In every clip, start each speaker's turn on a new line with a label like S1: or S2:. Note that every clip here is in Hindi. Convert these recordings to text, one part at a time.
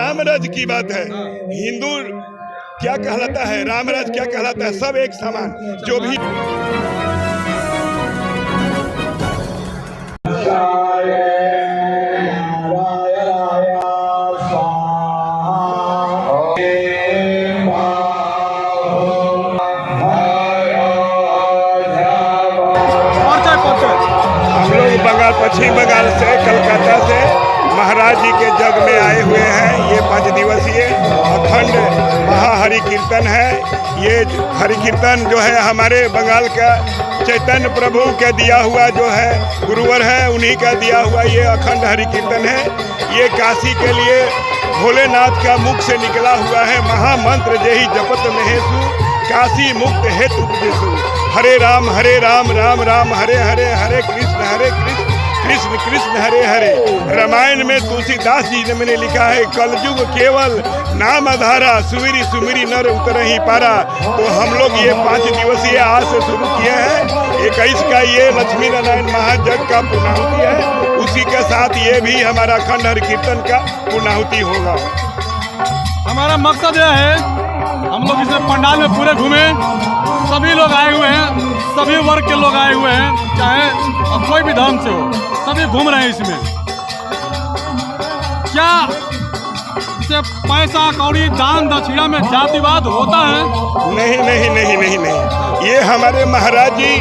S1: राम राज्य की बात है। हिंदू क्या कहलाता है, राम राज्य क्या कहलाता है, सब एक समान। जो भी हम लोग बंगाल, पश्चिम बंगाल से, कलकत्ता से महाराज जी के जग में आए हुए हैं। ये 5 दिवसीय अखंड महाहरि कीर्तन है। ये हरि कीर्तन जो है हमारे बंगाल का चैतन्य प्रभु के दिया हुआ जो है गुरुवर है, उन्हीं का दिया हुआ ये अखंड हरि कीर्तन है। ये काशी के लिए भोलेनाथ का मुख से निकला हुआ है महामंत्र, जय जपत महेशु काशी मुक्त हेतु उपदेशु। हरे राम राम राम हरे हरे, हरे कृष्ण कृष्ण कृष्ण हरे हरे। रामायण में तुलसीदास जी ने मैंने लिखा है, कलयुग केवल नाम आधारा, सुमिरी सुमिरी नर उतर ही पारा। तो हम लोग ये 5 दिवसीय आज से शुरू किए हैं। 21 का ये लक्ष्मी नारायण महायज्ञ का पूर्णाहुति है, उसी के साथ ये भी हमारा अखंड हरि कीर्तन का पूर्णाहुति होगा।
S2: हमारा मकसद यह है, हम लोग इस पंडाल में पूरे घूमे, सभी लोग आए हुए हैं, सभी वर्ग के लोग आए हुए हैं, चाहे कोई भी धर्म से हो, सभी घूम रहे हैं इसमें। क्या इससे पैसा कौड़ी दान दक्षिणा में जातिवाद होता है?
S1: नहीं नहीं नहीं नहीं नहीं, ये हमारे महाराज जी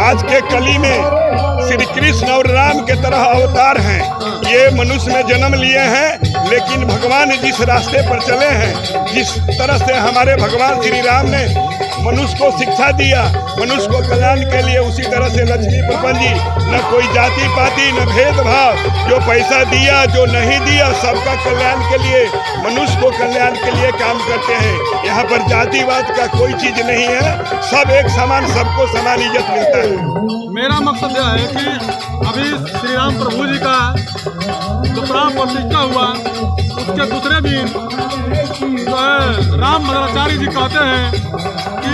S1: आज के कली में श्री कृष्ण और राम के तरह अवतार हैं। ये मनुष्य में जन्म लिए हैं, लेकिन भगवान जिस रास्ते पर चले हैं, जिस तरह से हमारे भगवान श्री राम ने मनुष्य को शिक्षा दिया, मनुष्य को कल्याण के लिए, उसी तरह से लक्ष्मी प्रपंच जी न कोई जाति पाति न भेदभाव, जो पैसा दिया जो नहीं दिया, सबका कल्याण के लिए, मनुष्य को कल्याण के लिए काम करते हैं। यहाँ पर जातिवाद का कोई चीज नहीं है, सब एक समान, सबको समान इज्जत मिलता है।
S2: मेरा मकसद यह है कि अभी श्री राम प्रभु जी का जो प्राण प्रतिष्ठा हुआ, उसके दूसरे दिन जो है राम भद्राचार्य जी कहते हैं कि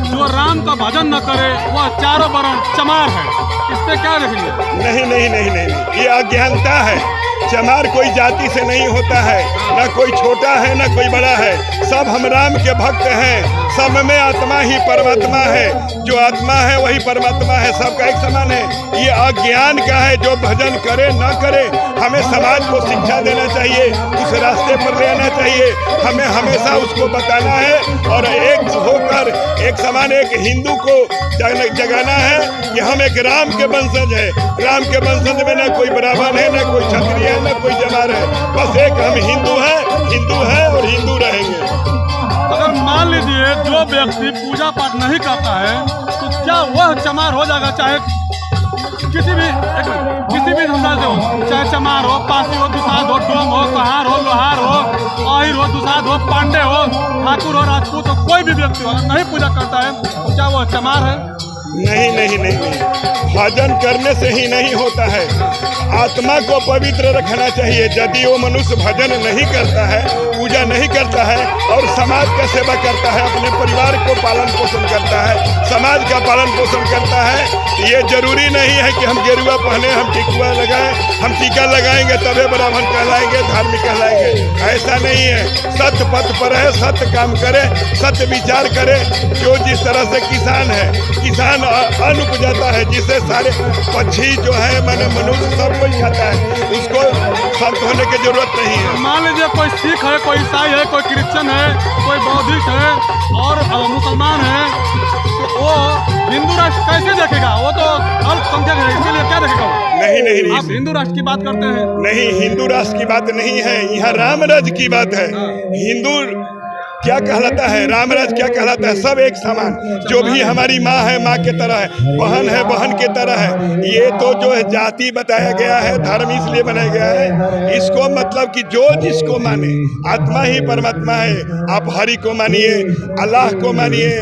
S2: जो राम का भजन न करे वह चारों वर्ण चमार है। इस पे क्या देखेंगे?
S1: नहीं नहीं नहीं नहीं, ये अज्ञानता है। चमार कोई जाति से नहीं होता है, न कोई छोटा है न कोई बड़ा है, सब हम राम के भक्त हैं। सब में आत्मा ही परमात्मा है, जो आत्मा है वही परमात्मा है, सबका एक समान है। ये अज्ञान का है, जो भजन करे न करे, हमें समाज को शिक्षा देना चाहिए, उस रास्ते पर ले आना चाहिए, हमें हमेशा उसको बताना है और एक होकर एक समान एक हिंदू को जगाना है कि हम एक राम के वंशज है। राम के वंशज में न कोई ब्राह्मण है, न कोई क्षत्रिय है, न कोई जमार है, बस एक हम हिंदू है और हिंदू रहेंगे।
S2: अगर मान लीजिए जो व्यक्ति पूजा पाठ नहीं करता है, तो क्या वह चमार हो जाएगा? चाहे किसी भी धंधा से हो, चाहे चमार हो, पासी हो, दुसाध हो, डोम हो, कहार हो, लोहार हो, आहिर हो, दुसाध हो, पांडे हो, ठाकुर हो, राजपूत हो, कोई भी व्यक्ति हो, अगर नहीं पूजा करता है तो क्या वह चमार है?
S1: नहीं नहीं नहीं नहीं, भजन करने से ही नहीं होता है, आत्मा को पवित्र रखना चाहिए। यदि वो मनुष्य भजन नहीं करता है, पूजा नहीं करता है और समाज का सेवा करता है, अपने परिवार को पालन पोषण करता है, समाज का पालन पोषण करता है, ये जरूरी नहीं है कि हम गेरुआ पहने, हम टिकुआ लगाएं, हम टीका लगाएंगे तबे ब्राह्मण कहलाएंगे, धार्मिक कहलाएंगे। ऐसा नहीं है। सत्य पथ पर है, सत्य काम करे, सत्य विचार करे। जो जिस तरह से किसान है, किसान अन्न उपजाता है, जिससे सारे पक्षी जो है मैंने मनुष्य सब कोई खाता है, उसको संत होने की जरूरत नहीं है।
S2: मान लीजिए कोई सिख है, कोई ईसाई है, कोई क्रिश्चियन है, कोई बौद्धिस्ट है और मुसलमान है, तो वो हिंदू राष्ट्र कैसे देखेगा? वो तो अल्पसंख्यक है, इसके लिए क्या देखेगा?
S1: नहीं नहीं नहीं,
S2: आप हिंदू राष्ट्र की बात करते हैं।
S1: नहीं, हिंदू राष्ट्र की बात नहीं है, यहाँ राम राज्य की बात है। हिंदू क्या कहलाता है, राम राज्य क्या कहलाता है, सब एक समान। जो भी हमारी माँ है माँ के तरह है, बहन है बहन के तरह है। ये तो जो है जाति बताया गया है, धर्म इसलिए बनाया गया है, इसको मतलब कि जो जिसको माने, आत्मा ही परमात्मा है। आप हरि को मानिए, अल्लाह को मानिए,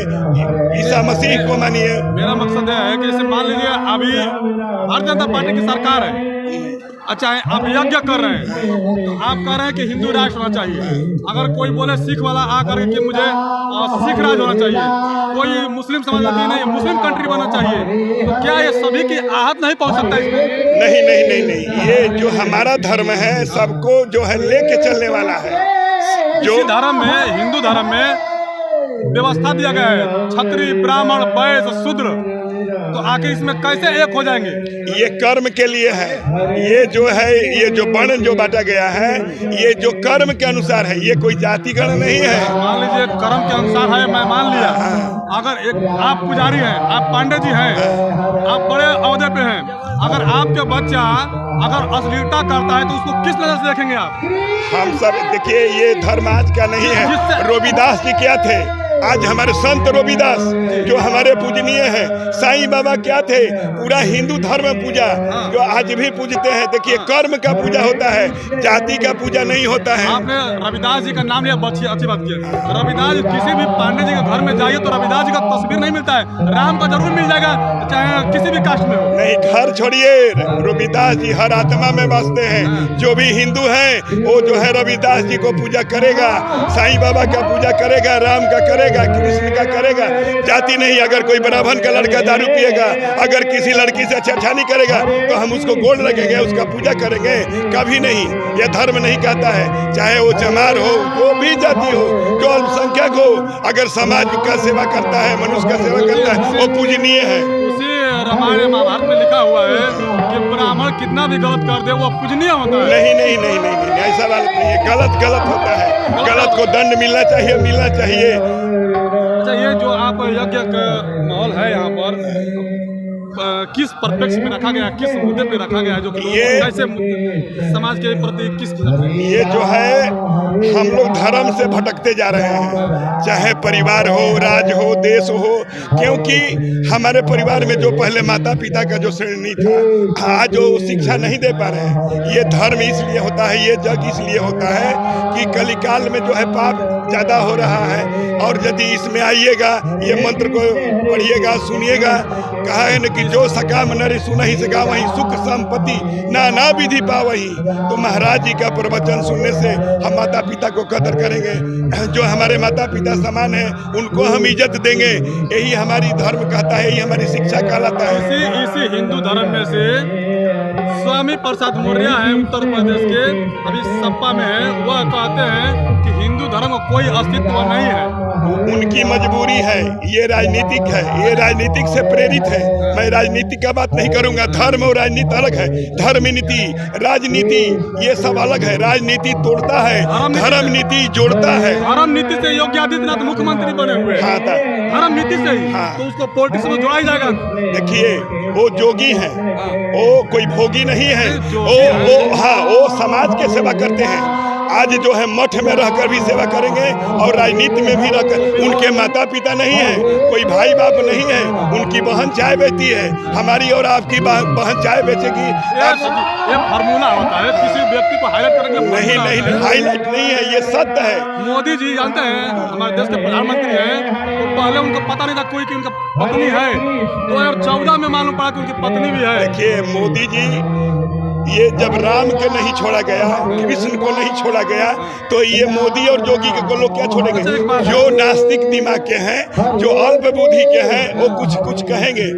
S1: ईसा मसीह को मानिए।
S2: मेरा मकसद यह है कि जैसे मान लीजिए अभी भारतीय जनता पार्टी की सरकार है, अच्छा है, आप यज्ञ कर रहे हैं, तो आप कह रहे हैं कि हिंदू राष्ट्र होना चाहिए। अगर कोई बोले सिख वाला आकर के मुझे सिख राज होना चाहिए, कोई मुस्लिम समाज का नहीं, मुस्लिम कंट्री बनना चाहिए, तो क्या ये सभी की आहत नहीं पहुंच सकता इसमें?
S1: नहीं नहीं नहीं नहीं, ये जो हमारा धर्म है सबको जो है लेके चलने वाला है।
S2: इसी धर्म में, हिंदू धर्म में व्यवस्था दिया गया है क्षत्रिय ब्राह्मण वैश्य शूद्र, तो आखिर इसमें कैसे एक हो जाएंगे?
S1: ये कर्म के लिए है। ये जो है, ये जो वर्ण जो बांटा गया है, ये जो कर्म के अनुसार है, ये कोई जाति गण नहीं है।
S2: मान लीजिए कर्म के अनुसार है, मैं मान लिया। अगर एक आप पुजारी हैं, आप पांडे जी हैं, आप बड़े अहदे पे हैं, अगर आपके बच्चा अगर अश्लीलता करता है तो उसको किस नजर से देखेंगे आप?
S1: हम सब देखिए, ये धर्म आज का नहीं है। रविदास जी क्या थे? आज हमारे संत रविदास जो हमारे पूजनीय हैं, साईं बाबा क्या थे? पूरा हिंदू धर्म पूजा जो आज भी पूजते हैं। देखिए, कर्म का पूजा होता है, जाति का पूजा नहीं होता है।
S2: आपने रविदास जी का नाम लिया, अच्छी बात की। रविदास जी, किसी भी पांडे जी के घर में जाइए तो रविदास जी का तस्वीर नहीं मिलता है। राम का जरूर मिल जाएगा, चाहे किसी भी कास्ट में हो।
S1: नहीं, घर छोड़िए, रविदास जी हर आत्मा में बसते हैं। जो भी हिंदू है वो जो है रविदास जी को पूजा करेगा, साईं बाबा का पूजा करेगा, राम का करेगा, कृष्ण का करेगा। जाति नहीं। अगर कोई ब्राह्मण का लड़का दारू पिएगा, अगर किसी लड़की से छेड़छाड़ी करेगा तो हम उसको गोल रखेंगे, उसका पूजा करेंगे? कभी नहीं। यह धर्म नहीं कहता है। चाहे वो चमार हो, जो भी जाति हो, जो अल्पसंख्यक हो, अगर समाज का सेवा करता है, मनुष्य का सेवा करता है, वो पूजनीय है।
S2: उसी रामायण महाभारत में लिखा हुआ है कि ब्राह्मण कितना भी गलत कर दे वो पूजनीय होता है।
S1: नहीं नहीं नहीं नहीं नहीं, ऐसा बात नहीं है। गलत होता है। गलत को दंड मिलना चाहिए, मिलना चाहिए।
S2: अच्छा, ये जो आप यज्ञ का माहौल है यहाँ पर, किस परिप्रेक्ष्य में रखा गया, किस मुद्दे पे रखा गया है, जो कि कैसे समाज के प्रति किस?
S1: ये जो है, हम लोग धर्म से भटकते जा रहे हैं, चाहे परिवार हो, राज हो, देश हो। क्योंकि हमारे परिवार में जो पहले माता पिता का जो श्रेणी था, आज जो शिक्षा नहीं दे पा रहे हैं। ये धर्म इसलिए होता है, ये जग इसलिए होता है कि कलिकाल में जो है पाप ज़्यादा हो रहा है। और यदि इसमें आइएगा, ये मंत्र को पढ़िएगा, सुनिएगा, कहा है न कि जो सकाम नर सुनहि सका वहीं सुख संपत्ति नाना विधि पावही। तो महाराज जी का प्रवचन सुनने से हम माता पिता को कदर करेंगे। जो हमारे माता पिता समान है, उनको हम इज्जत देंगे। यही हमारी धर्म कहता है, यही हमारी शिक्षा कहलाता है।
S2: इसी हिंदू धर्म में से स्वामी प्रसाद मौर्य है, उत्तर प्रदेश के, अभी सपा में है। वह कहते हैं कि हिंदू धर्म कोई अस्तित्व नहीं है।
S1: उनकी मजबूरी है, ये राजनीतिक है, ये राजनीतिक से प्रेरित है। मैं राजनीति का बात नहीं करूंगा। धर्म और राजनीति अलग है। धर्म नीति, राजनीति, ये सब अलग है। राजनीति तोड़ता है, धर्म नीति जोड़ता है।
S2: धर्म नीति से योगी आदित्यनाथ मुख्यमंत्री बने हुए।
S1: हाँ,
S2: धर्म नीति से ही। तो उसको पॉलिटिक्स में जोड़ा जाएगा।
S1: देखिए, वो जोगी हैं, वो कोई भोगी नहीं है। वो समाज के सेवा करते हैं। आज जो है मठ में रहकर भी सेवा करेंगे और राजनीति में भी रहकर। उनके माता पिता नहीं है, कोई भाई बाप नहीं है। उनकी बहन चाय बेचती है, हमारी और आपकी बहन चाय बेचेगी।
S2: ये फार्मूला होता है, किसी व्यक्ति को हाईलाइट करने के लिए।
S1: नहीं, हाईलाइट नहीं है, ये सत्य है।
S2: मोदी जी जानते हैं, हमारे देश के प्रधानमंत्री हैं, तो पहले उनको पता नहीं था कोई कि उनका पत्नी है। 2014 में मालूम पड़ा कि उनकी पत्नी भी है।
S1: देखिए, मोदी जी, ये जब राम के नहीं छोड़ा गया, कृष्ण को नहीं छोड़ा गया, तो ये मोदी और जोगी को लोग क्या छोड़ेंगे? जो नास्तिक दिमाग के हैं, जो अल्प बुद्धि के हैं, वो कुछ कहेंगे।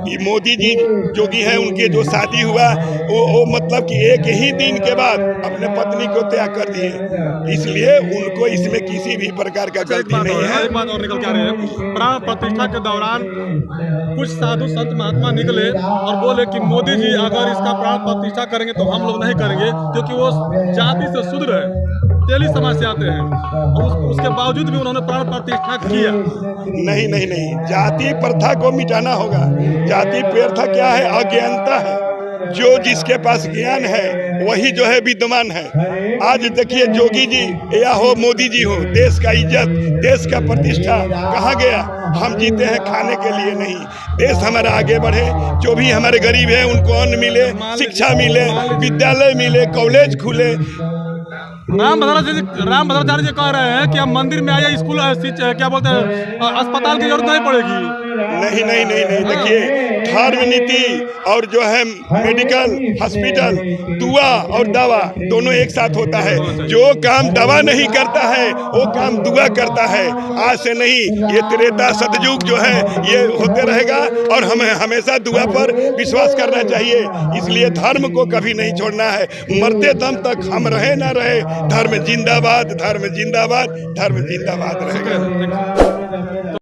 S1: ये मोदी जी जोगी हैं, उनके जो शादी हुआ वो मतलब कि एक ही दिन के बाद अपने पत्नी को त्याग कर दिए। इसलिए उनको इसमें किसी भी प्रकार का गलती नहीं है।
S2: एक बात और निकल के आ रही है, प्राण प्रतिष्ठा के दौरान कुछ साधु संत महात्मा निकले और बोले कि मोदी जी अगर इसका प्राण प्रतिष्ठा करेंगे तो हम लोग नहीं करेंगे, क्योंकि वो जाति से शूद्र है, तेली समाज से आते हैं। और उसके बावजूद भी उन्होंने प्राण प्रतिष्ठा किया।
S1: नहीं, जाति प्रथा को मिटाना होगा। जाति प्रथा क्या है? अज्ञानता है। जो जिसके पास ज्ञान है वही जो है विद्वान है। आज देखिए, जोगी जी या हो मोदी जी हो, देश का इज्जत, देश का प्रतिष्ठा कहाँ गया? हम जीते हैं खाने के लिए नहीं। देश हमारा आगे बढ़े, जो भी हमारे गरीब हैं उनको अन्न मिले, शिक्षा मिले, विद्यालय मिले, कॉलेज खुले।
S2: राम भद्राचार्य जी कह रहे हैं कि अब मंदिर में आइए, स्कूल क्या बोलते हैं, अस्पताल की जरूरत नहीं पड़ेगी।
S1: नहीं, देखिए, धर्म नीति और जो है मेडिकल हॉस्पिटल, दुआ और दवा दोनों एक साथ होता है। जो काम दवा नहीं करता है वो काम दुआ करता है। आज से नहीं, ये त्रेता सतयुग जो है ये होते रहेगा और हमें हमेशा दुआ पर विश्वास करना चाहिए। इसलिए धर्म को कभी नहीं छोड़ना है। मरते दम तक हम रहे ना रहे, धर्म जिंदाबाद, धर्म जिंदाबाद, धर्म जिंदाबाद रहेगा।